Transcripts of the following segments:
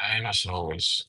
Ay, as always.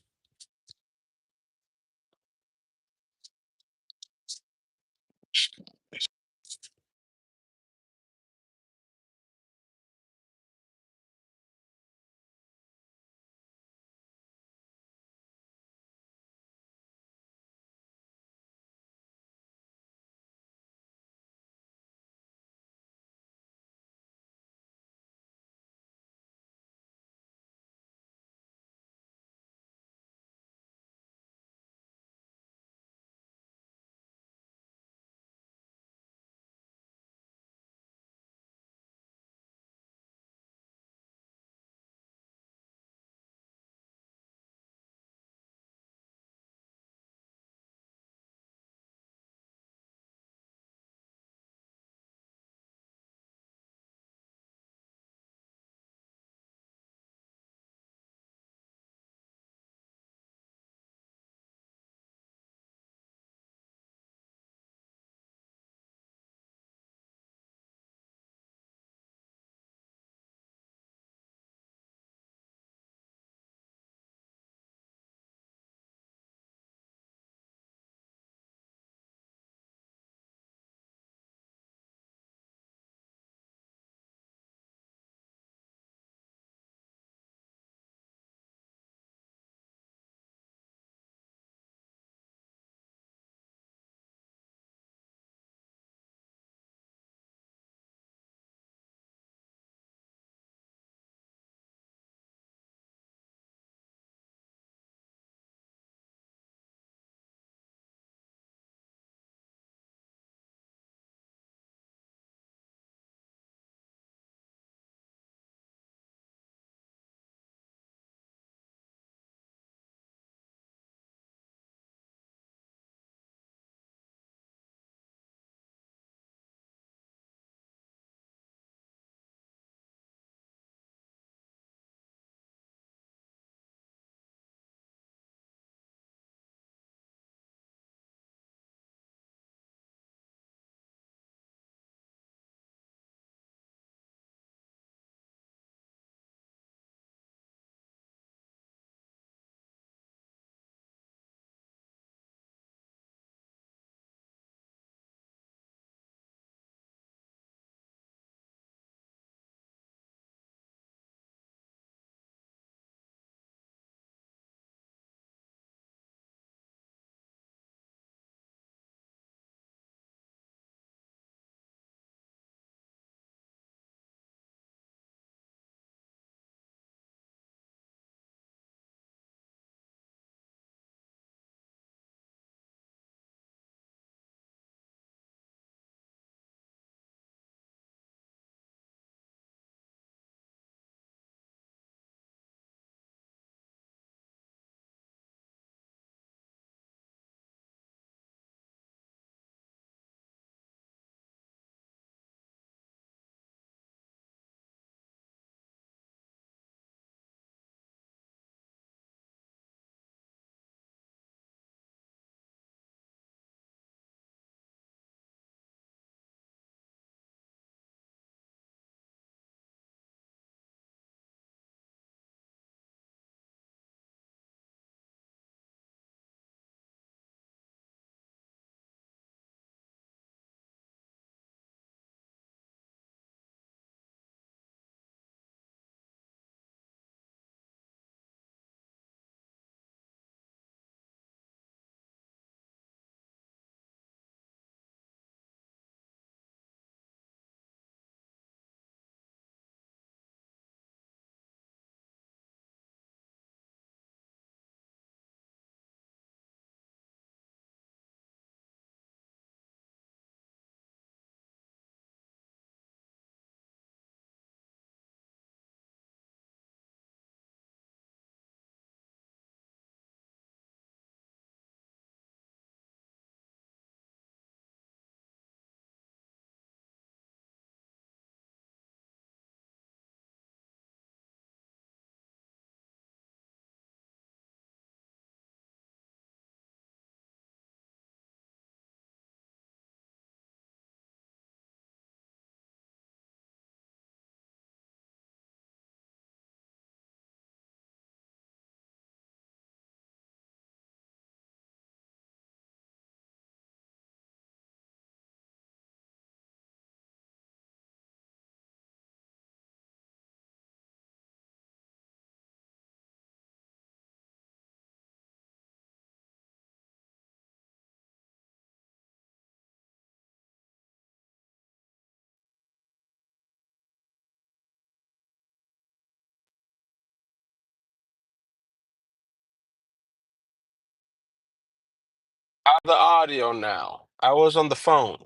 The audio now. I was on the phone.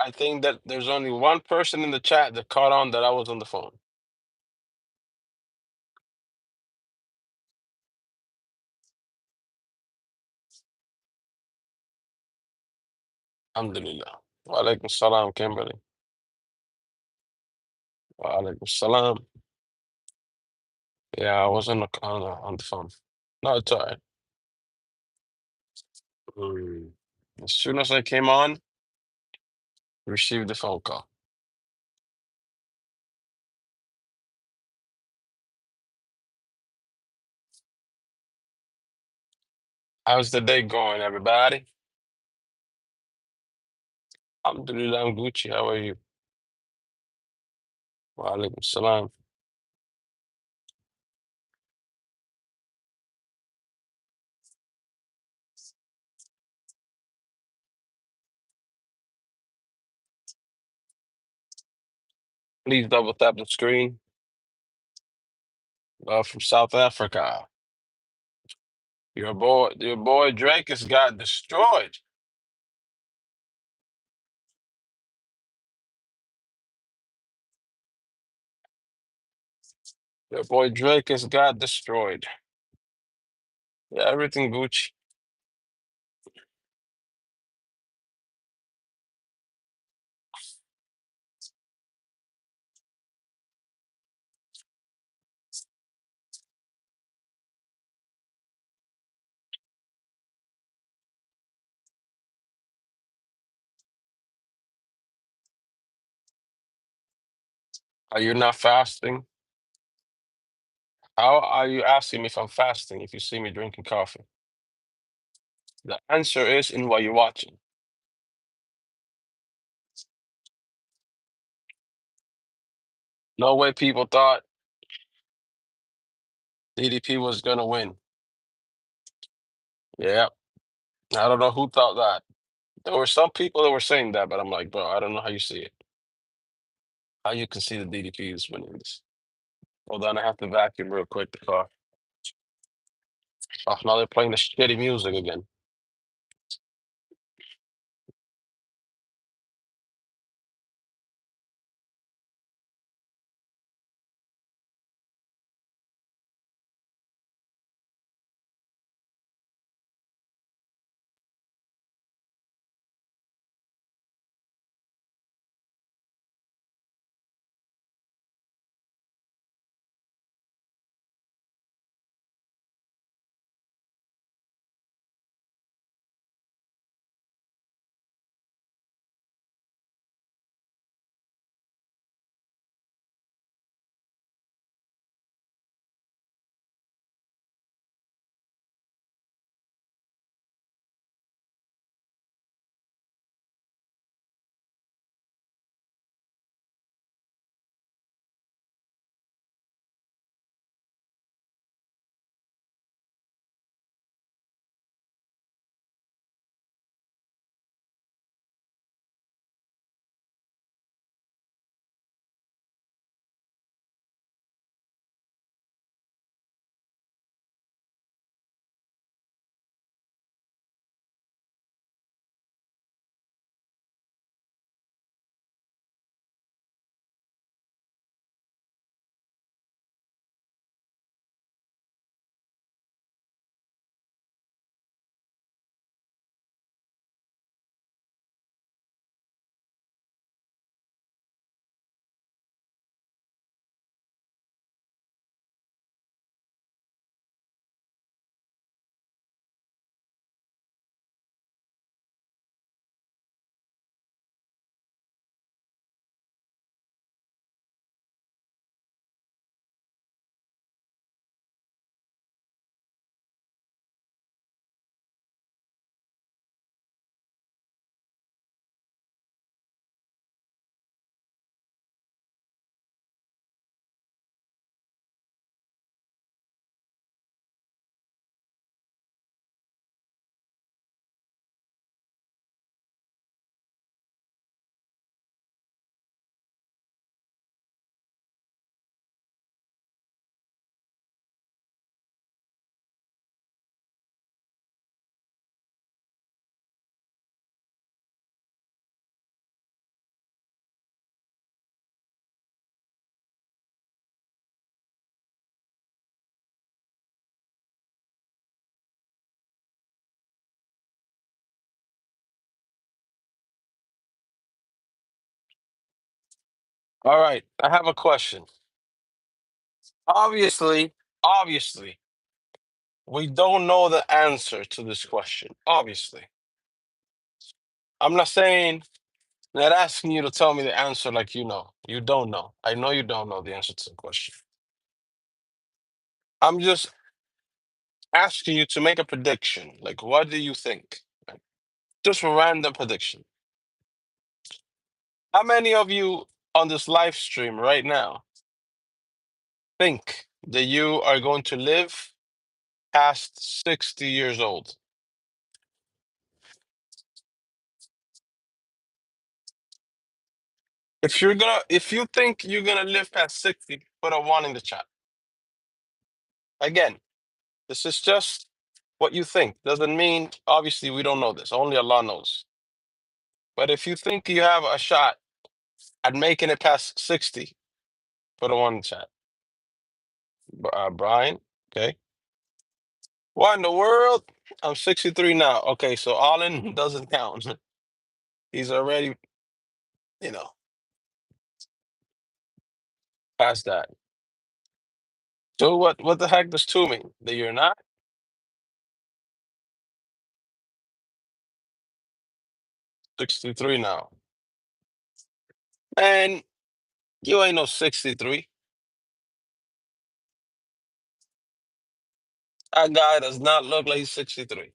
I think that there's only one person in the chat that caught on that I was on the phone. Alhamdulillah. Wa alaikum salam, Kimberly. Wa alaikum salam. Yeah, I was on the phone. No, it's all right. Mm. As soon as I came on, received the phone call. How's the day going, everybody? Alhamdulillah, I'm Gucci. How are you? Wa alaikum salam. Please double tap the screen. From South Africa. Your boy Drake has got destroyed. Your boy Drake has got destroyed. Yeah, everything Gucci. Are you not fasting? How are you asking me if I'm fasting if you see me drinking coffee? The answer is in what you're watching. No way people thought DDP was gonna win. Yeah, I don't know who thought that. There were some people that were saying that, but I'm like, bro, I don't know how you see it. How you can see the DDP is winning this. Hold on, I have to vacuum real quick the car. Oh, now they're playing the shitty music again. All right, I have a question. Obviously, we don't know the answer to this question. Obviously. I'm not saying, not asking you to tell me the answer like you know. You don't know. I know you don't know the answer to the question. I'm just asking you to make a prediction. Like, what do you think? Like, just a random prediction. How many of you on this live stream right now think that you are going to live past 60 years old? If you think you're gonna live past 60, put a one in the chat. Again, this is just what you think. Doesn't mean obviously we don't know this. Only Allah knows. But if you think you have a shot at making it past 60, put a one in the chat. Brian, okay. What in the world? I'm 63 now. Okay, so Allen doesn't count. He's already, you know, past that. So what the heck does two mean? That you're not 63 now. And you ain't no 63. That guy does not look like he's 63.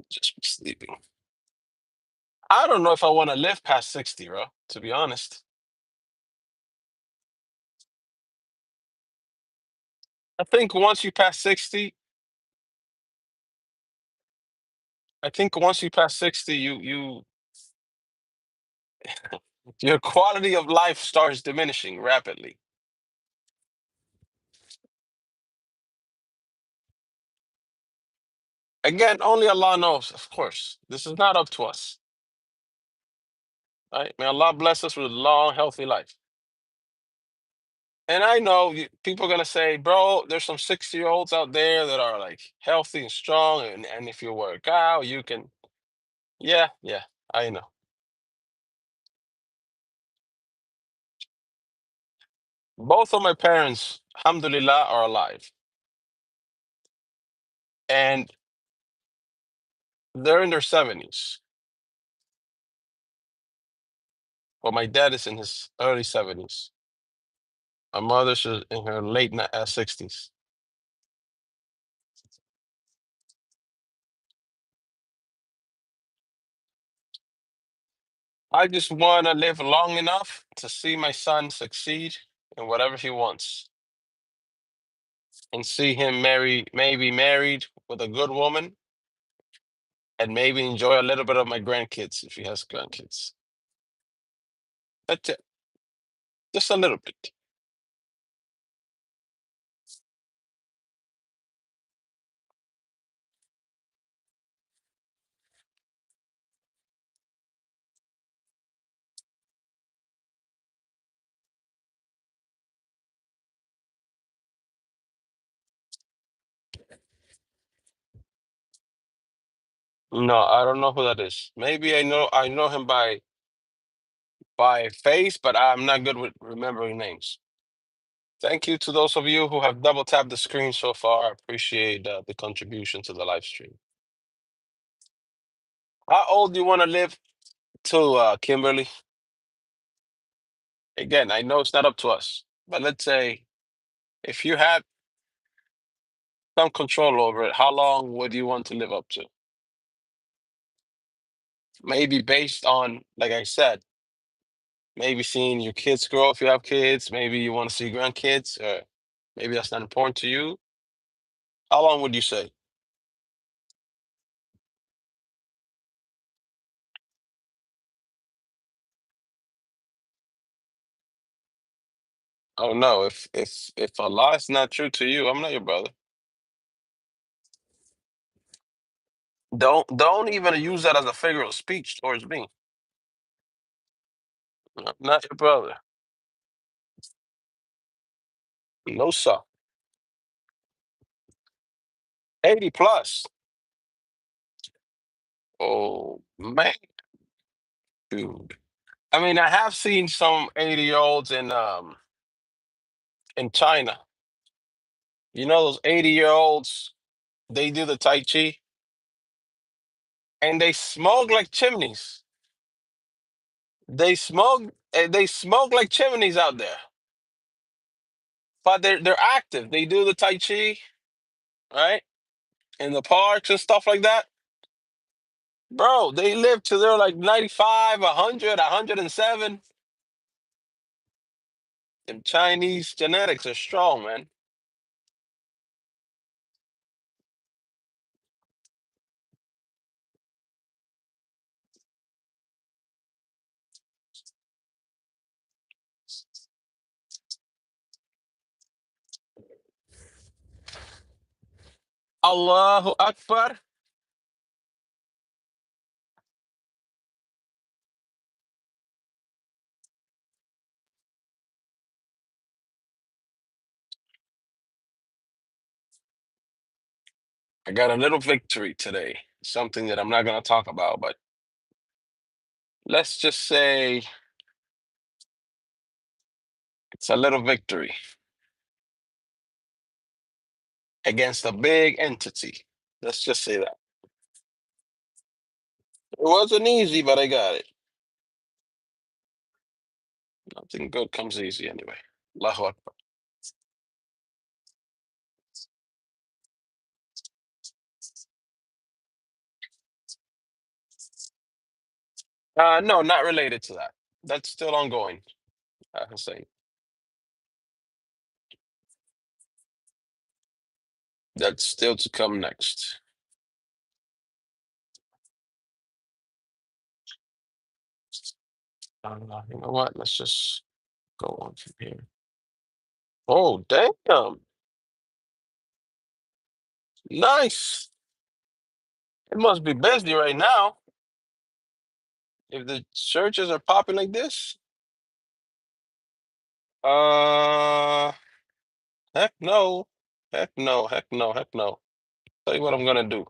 Just be sleeping. I don't know if I want to live past 60, bro, to be honest. I think once you pass 60, I think once you pass 60, your quality of life starts diminishing rapidly. Again, only Allah knows, of course. This is not up to us. Right? May Allah bless us with a long, healthy life. And I know people are gonna say, bro, there's some 60-year-olds out there that are like healthy and strong, and if you work out, you can. Yeah, yeah, I know. Both of my parents, alhamdulillah, are alive. And they're in their 70s. Well, my dad is in his early 70s. My mother's in her late 60s. I just want to live long enough to see my son succeed in whatever he wants and see him maybe married with a good woman, and maybe enjoy a little bit of my grandkids if he has grandkids. That's it. Just a little bit. No, I don't know who that is. Maybe I know him by face, but I'm not good with remembering names. Thank you to those of you who have double tapped the screen so far. I appreciate the contribution to the live stream. How old do you want to live to, Kimberly? Again, I know it's not up to us, but let's say if you had some control over it, how long would you want to live up to? Maybe based on, like I said, maybe seeing your kids grow if you have kids. Maybe you want to see grandkids, or maybe that's not important to you. How long would you say? Oh no, if Allah is not true to you, I'm not your brother. Don't even use that as a figure of speech towards me. I'm not your brother. No, sir. 80 plus. Oh man, dude. I mean, I have seen some 80-year-olds in China. You know those 80-year-olds, they do the Tai Chi and they smoke like chimneys. They smoke like chimneys out there. But they're active. They do the Tai Chi, right? In the parks and stuff like that. Bro, they live till they're like 95, 100, 107. Them Chinese genetics are strong, man. Allahu Akbar. I got a little victory today. Something that I'm not going to talk about, but let's just say it's a little victory against a big entity. Let's just say that. It wasn't easy, but I got it. Nothing good comes easy anyway. Allahu Akbar. No, not related to that. That's still ongoing. I can say that's still to come next. You know what? Let's just go on from here. Oh, damn. Nice. It must be busy right now. If the searches are popping like this. Uh, heck no. Heck no. Heck no. Heck no. Tell you what I'm gonna do.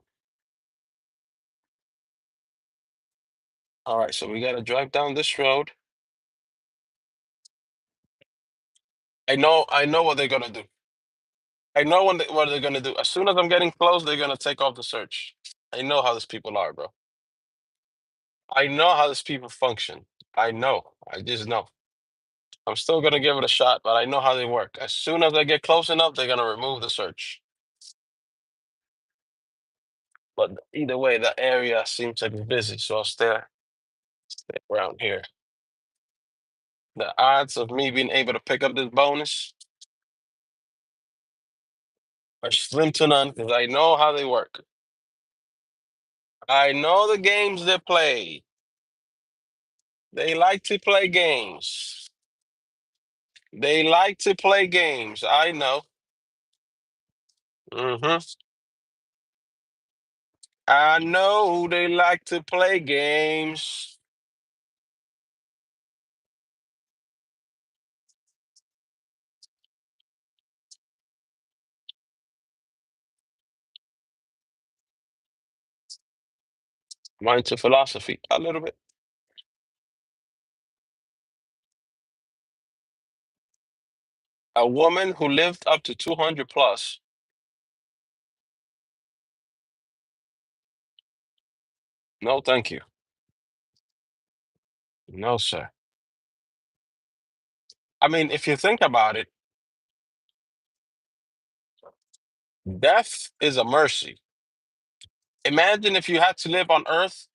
All right, so we gotta drive down this road. I know what they're gonna do. I know what they're gonna do. As soon as I'm getting close, they're gonna take off the search. I know how these people are, bro. I know how these people function. I know. I just know. I'm still gonna give it a shot, but I know how they work. As soon as I get close enough, they're gonna remove the search. But either way, the area seems to be busy, so I'll stay around here. The odds of me being able to pick up this bonus are slim to none because I know how they work. I know the games they play. They like to play games. They like to play games. I know. Hmm. I know they like to play games. I'm into philosophy a little bit. A woman who lived up to 200 plus. No, thank you. No, sir. I mean, if you think about it, death is a mercy. Imagine if you had to live on Earth,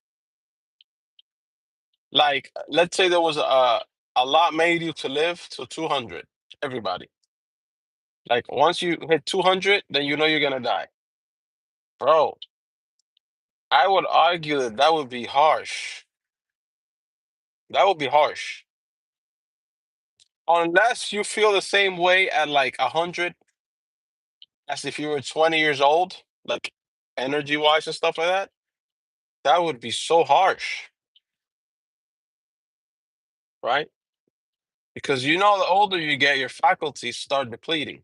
like, let's say there was a lot made you to live to 200, everybody. Like, once you hit 200, then you know you're going to die. Bro, I would argue that that would be harsh. That would be harsh. Unless you feel the same way at like 100 as if you were 20 years old, like energy wise and stuff like that, that would be so harsh, right? Because you know, the older you get, your faculties start depleting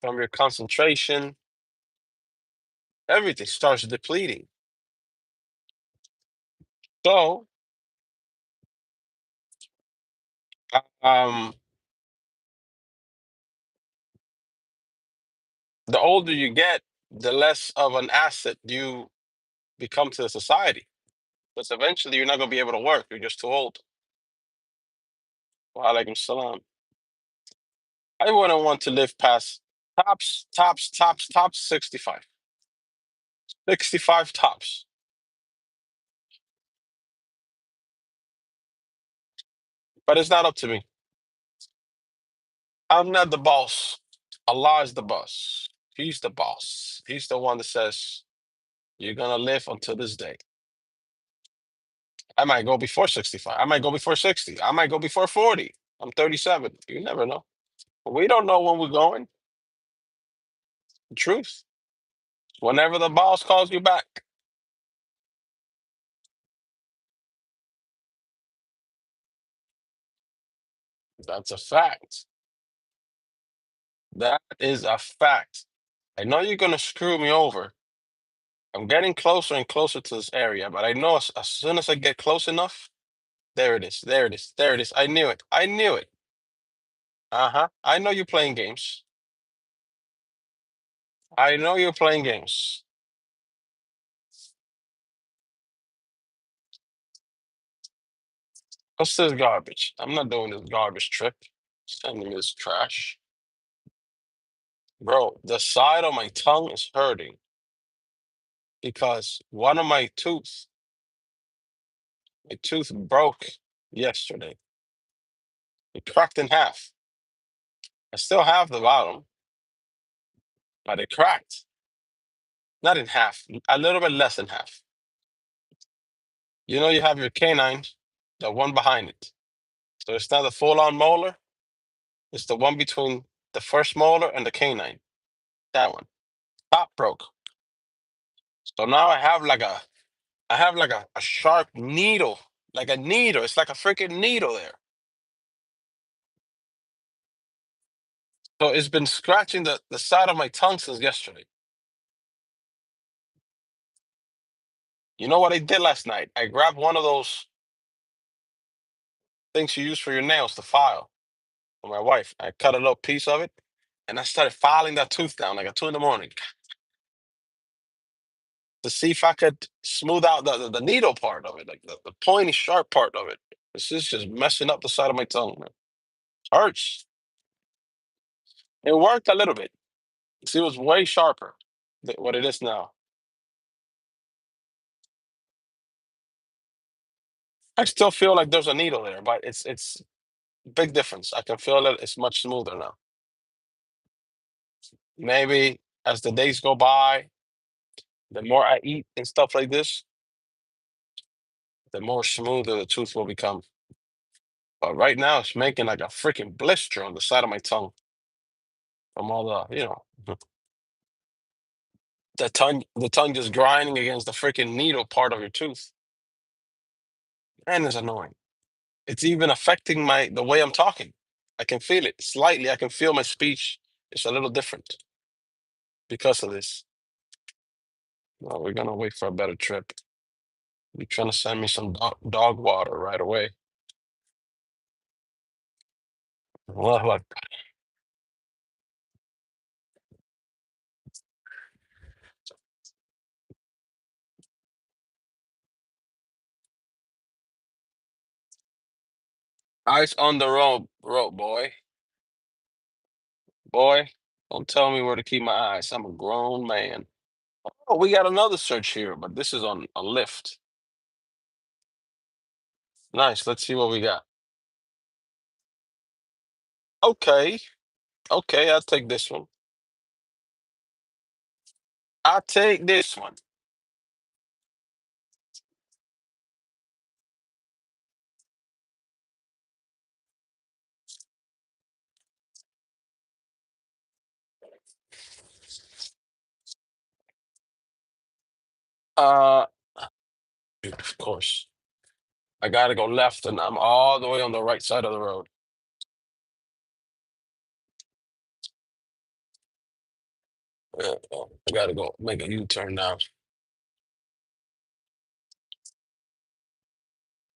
from your concentration. everything starts depleting. So, um, the older you get, the less of an asset you become to the society. Because eventually you're not going to be able to work. You're just too old. Wa alaikum salam. I wouldn't want to live past tops 65. 65 tops. But it's not up to me. I'm not the boss. Allah is the boss. He's the boss. He's the one that says, you're going to live until this day. I might go before 65. I might go before 60. I might go before 40. I'm 37. You never know. We don't know when we're going. The truth. Whenever the boss calls you back. That's a fact. That is a fact. I know you're going to screw me over. I'm getting closer and closer to this area, but I know as soon as I get close enough, there it is. There it is. There it is. I knew it. I knew it. Uh-huh. I know you're playing games. I know you're playing games. What's this garbage? I'm not doing this garbage trip. Sending me this trash. Bro, the side of my tongue is hurting because one of my tooth broke yesterday. It cracked in half. I still have the bottom, but it cracked. Not in half, a little bit less than half. You know, you have your canine, the one behind it. So it's not a full-on molar. It's the one between the first molar and the canine. That one. Top broke. So now I have like a sharp needle, like a needle. It's like a freaking needle there. So it's been scratching the side of my tongue since yesterday. You know what I did last night? I grabbed one of those things you use for your nails, the file, for my wife. I cut a little piece of it and I started filing that tooth down like at 2 in the morning to see if I could smooth out the needle part of it, like the pointy, sharp part of it. This is just messing up the side of my tongue, man. Hurts. It worked a little bit. See, it was way sharper than what it is now. I still feel like there's a needle there, but it's big difference. I can feel it. It's much smoother now. Maybe as the days go by, the more I eat and stuff like this, the more smoother the tooth will become. But right now, it's making like a freaking blister on the side of my tongue from all the tongue just grinding against the freaking needle part of your tooth. And it's annoying. It's even affecting the way I'm talking. I can feel it slightly. I can feel my speech. It's a little different because of this. Well, we're gonna wait for a better trip. You're trying to send me some dog water right away. Allahu Akbar. Eyes on the road, boy. Boy, don't tell me where to keep my eyes. I'm a grown man. Oh, we got another search here, but this is on a lift. Nice. Let's see what we got. Okay. Okay, I'll take this one. I'll take this one. Uh, of course. I gotta go left, and I'm all the way on the right side of the road. I gotta go make a U-turn now.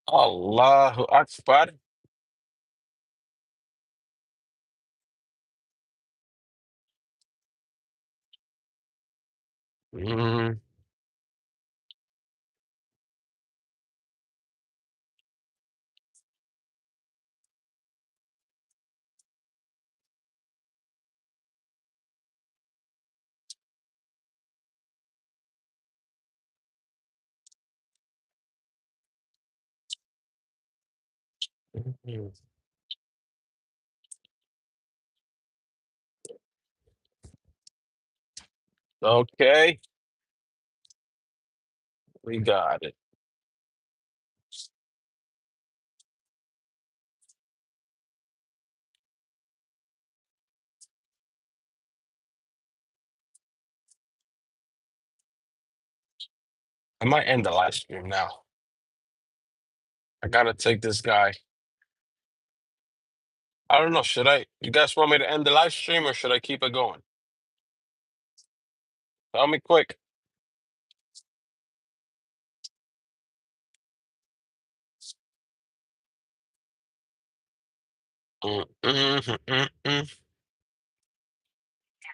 Allahu Akbar. Mhm. Mhm. Okay, we got it. I might end the live stream now. I gotta take this guy. I don't know. Should I? You guys want me to end the live stream or should I keep it going? Tell me quick. Mm, mm, mm, mm, mm.